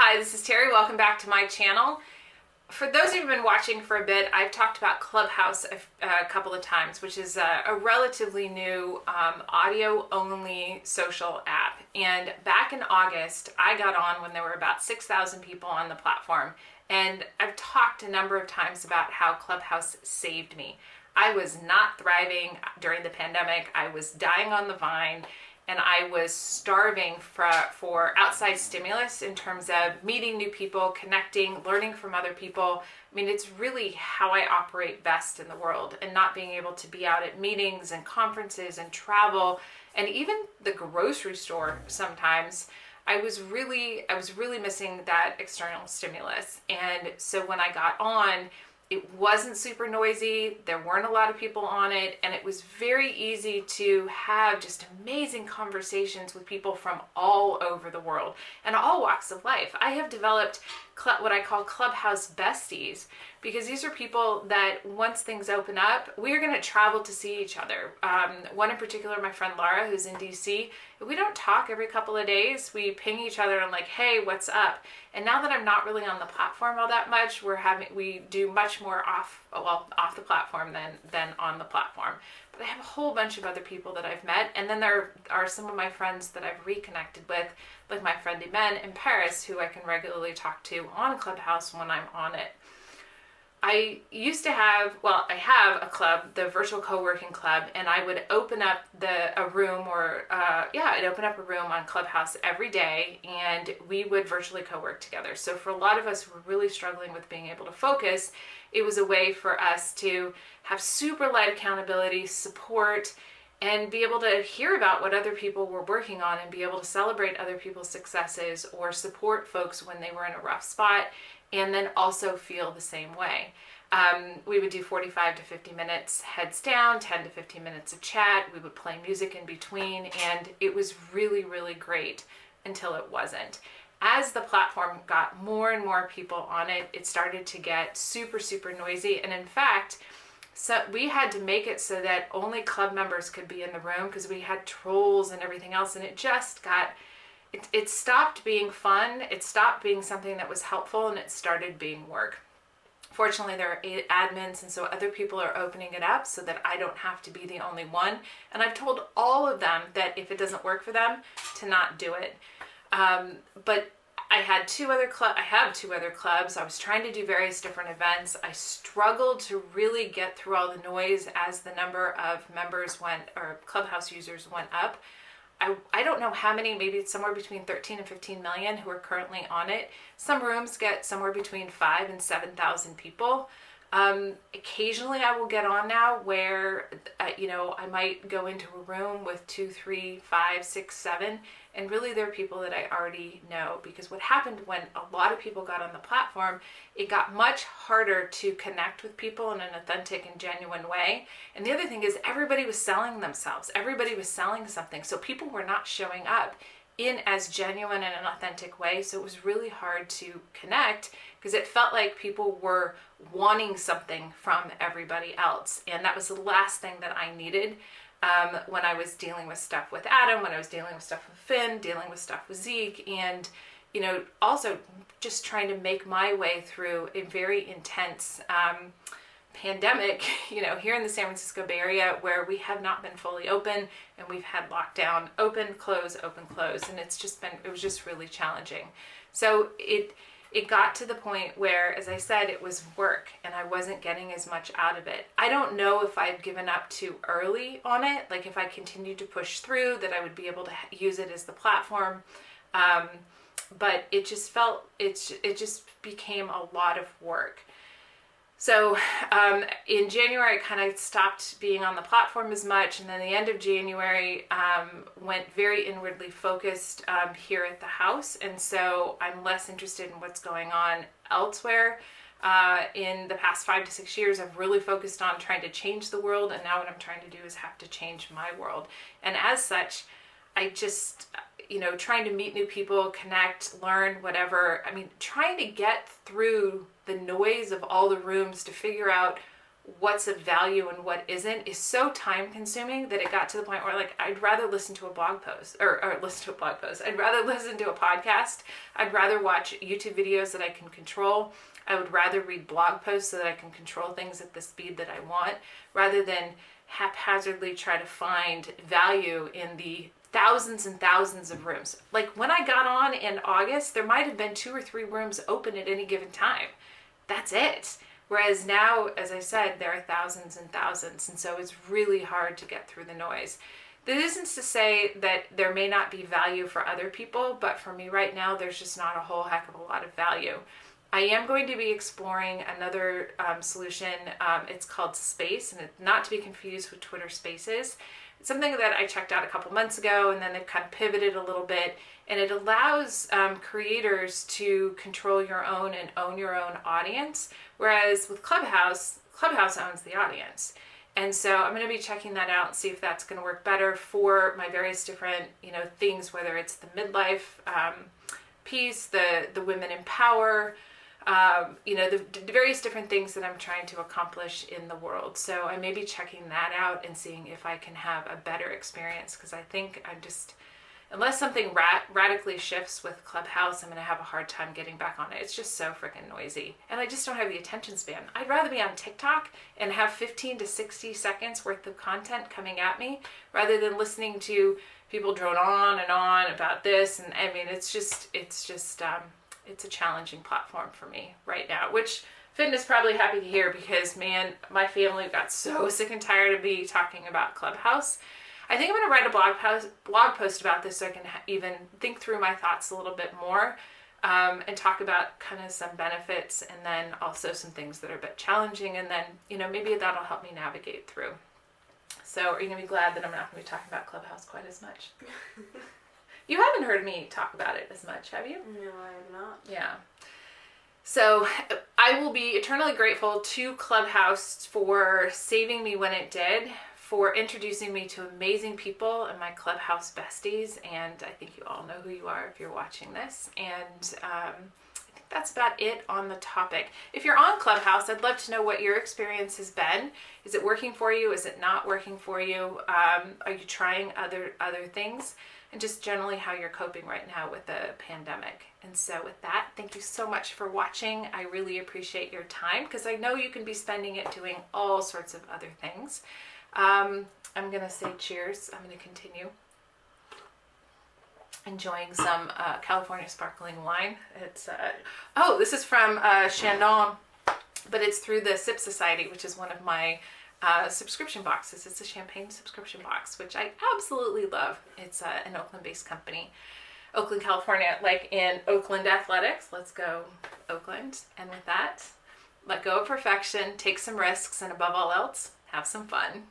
Hi, this is Terry. Welcome back to my channel. For those of you who've been watching for a bit, I've talked about Clubhouse a couple of times, which is a relatively new audio-only social app. And back in August, I got on when there were about 6,000 people on the platform. And I've talked a number of times about how Clubhouse saved me. I was not thriving during the pandemic. I was dying on the vine. And I was starving for outside stimulus in terms of meeting new people, connecting, learning from other people. I mean, it's really how I operate best in the world, and not being able to be out at meetings and conferences and travel and even the grocery store sometimes. I was really missing that external stimulus. And so when I got on, it wasn't super noisy, there weren't a lot of people on it, and it was very easy to have just amazing conversations with people from all over the world and all walks of life. I have developed what I call Clubhouse besties, because these are people that once things open up, we're going to travel to see each other. One in particular, my friend Laura, who's in DC, we don't talk every couple of days. We ping each other and like, hey, what's up? And now that I'm not really on the platform all that much, we do much more off the platform than on the platform. But I have a whole bunch of other people that I've met, and then there are some of my friends that I've reconnected with, like my friend Imen in Paris, who I can regularly talk to on Clubhouse when I'm on it. I have a club, the virtual co-working club, and I would open up a room on Clubhouse every day, and we would virtually co-work together. So for a lot of us who were really struggling with being able to focus, it was a way for us to have super light accountability, support, and be able to hear about what other people were working on and be able to celebrate other people's successes or support folks when they were in a rough spot, and then also feel the same way. We would do 45 to 50 minutes heads down, 10 to 15 minutes of chat. We would play music in between, and it was really, really great until it wasn't. As the platform got more and more people on it, it started to get super, super noisy. And in fact, so we had to make it so that only club members could be in the room, because we had trolls and everything else, and it just got... It stopped being fun, it stopped being something that was helpful, and it started being work. Fortunately, there are 8 admins, and so other people are opening it up so that I don't have to be the only one. And I've told all of them that if it doesn't work for them, to not do it. But I have 2 other clubs. I was trying to do various different events. I struggled to really get through all the noise as the number of members Clubhouse users went up. I don't know how many, maybe it's somewhere between 13 and 15 million who are currently on it. Some rooms get somewhere between 5,000 and 7,000 people. Occasionally I will get on now where, I might go into a room with 2, 3, 5, 6, 7, and really they're people that I already know, because what happened when a lot of people got on the platform, it got much harder to connect with people in an authentic and genuine way. And the other thing is everybody was selling themselves. Everybody was selling something. So people were not showing up in as genuine and an authentic way. So it was really hard to connect, because it felt like people were wanting something from everybody else. And that was the last thing that I needed when I was dealing with stuff with Adam, when I was dealing with stuff with Finn, dealing with stuff with Zeke, and also just trying to make my way through a very intense pandemic, here in the San Francisco Bay Area, where we have not been fully open, and we've had lockdown, open, close, and it was just really challenging. So it got to the point where, as I said, it was work, and I wasn't getting as much out of it. I don't know if I'd given up too early on it, like if I continued to push through, that I would be able to use it as the platform. But it just became a lot of work. So in January, I kind of stopped being on the platform as much, and then the end of January went very inwardly focused here at the house, and so I'm less interested in what's going on elsewhere. In the past 5 to 6 years, I've really focused on trying to change the world, and now what I'm trying to do is have to change my world. And as such, I just, trying to meet new people, connect, learn, whatever. I mean, trying to get through the noise of all the rooms to figure out what's of value and what isn't is so time consuming that it got to the point where like I'd rather listen to a blog post or listen to a blog post. I'd rather listen to a podcast. I'd rather watch YouTube videos that I can control. I would rather read blog posts so that I can control things at the speed that I want, rather than haphazardly try to find value in the thousands and thousands of rooms. Like when I got on in August, there might have been 2 or 3 rooms open at any given time. That's it. Whereas now, as I said, there are thousands and thousands. And so it's really hard to get through the noise. This isn't to say that there may not be value for other people, but for me right now, there's just not a whole heck of a lot of value. I am going to be exploring another solution. It's called Space, and it's not to be confused with Twitter Spaces. It's something that I checked out a couple months ago, and then they've kind of pivoted a little bit, and it allows creators to control your own and own your own audience, whereas with Clubhouse owns the audience. And so I'm going to be checking that out and see if that's going to work better for my various different, things, whether it's the midlife piece, the women in power, the various different things that I'm trying to accomplish in the world. So I may be checking that out and seeing if I can have a better experience, because I think unless something radically shifts with Clubhouse, I'm going to have a hard time getting back on it. It's just so freaking noisy. And I just don't have the attention span. I'd rather be on TikTok and have 15 to 60 seconds worth of content coming at me, rather than listening to people drone on and on about this. And I mean, it's a challenging platform for me right now, which Finn is probably happy to hear, because man, my family got so sick and tired of me talking about Clubhouse. I think I'm going to write a blog post about this so I can even think through my thoughts a little bit more, and talk about kind of some benefits, and then also some things that are a bit challenging, and then, maybe that'll help me navigate through. So are you going to be glad that I'm not going to be talking about Clubhouse quite as much? You haven't heard me talk about it as much, have you? No, I have not. Yeah. So I will be eternally grateful to Clubhouse for saving me when it did, for introducing me to amazing people and my Clubhouse besties. And I think you all know who you are if you're watching this. And I think that's about it on the topic. If you're on Clubhouse, I'd love to know what your experience has been. Is it working for you? Is it not working for you? Are you trying other things? And just generally how you're coping right now with the pandemic. And so with that, thank you so much for watching. I really appreciate your time, because I know you can be spending it doing all sorts of other things. I'm going to say cheers. I'm going to continue enjoying some California sparkling wine. It's this is from Chandon, but it's through the Sip Society, which is one of my subscription boxes. It's a champagne subscription box, which I absolutely love. It's an Oakland-based company. Oakland, California, like in Oakland Athletics. Let's go Oakland. And with that, let go of perfection, take some risks, and above all else, have some fun.